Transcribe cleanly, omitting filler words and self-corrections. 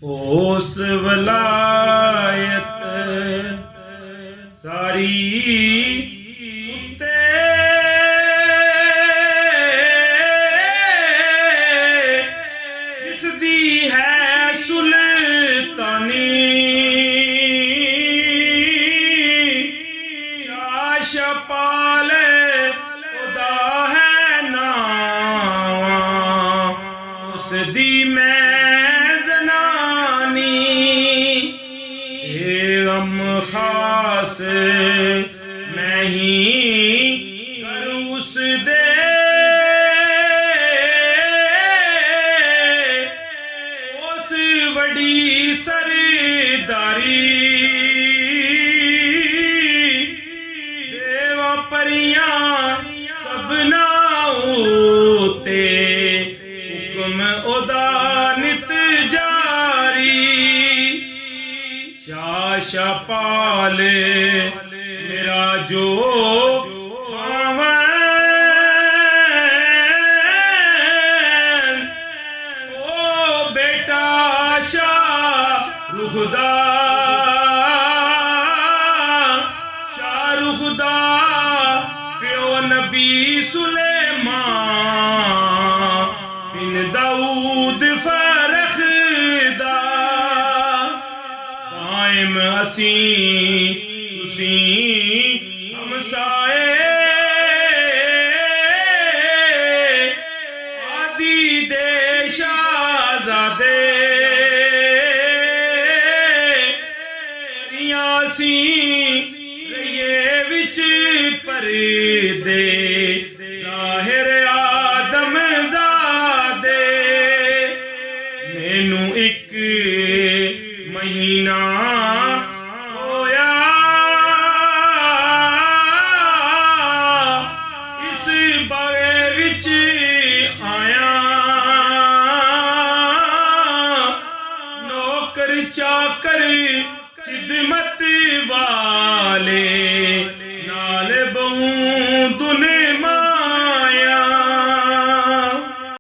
ਉਸ ਵਲਾਇਤ ਸਾਰੀ ਉੱਤੇ ਜਿਸ ਦੀ ਹੈ ਸੁਲਤਾਨੀ ਸ਼ਾਹ ਸ਼ਪਾਲ ਉਹਦਾ ਹੈ ਨਾਮ ਉਸ ਦੀ ਮੈਂ खास मैं ही करूँ उस दे उस बड़ी सरदारी देवा परियां सबना उते हुक्म ओदा नित जारी शाह शपाल मेरा जो ओ बेटा शाहरुख दा प्यो नबी सुलेमान बिन दाऊद फरख दा ਅਸੀਂ ਤੁਸੀਂ ਹਮਸਾਏ ਆਦਿ ਦੇ ਸ਼ਾਹਜ਼ਾਦੇ ਅਸੀਂ ਰਹੀਏ ਵਿੱਚ ਪਰਦੇ ਜ਼ਾਹਿਰ ਆਦਮ ਜ਼ਾਦੇ ਮੈਨੂੰ ਇੱਕ ਮਹੀਨਾ ਹੋਇਆ ਇਸ ਬਾਗੇ ਵਿੱਚ ਆਇਆ ਨੌਕਰ ਚਾਕਰ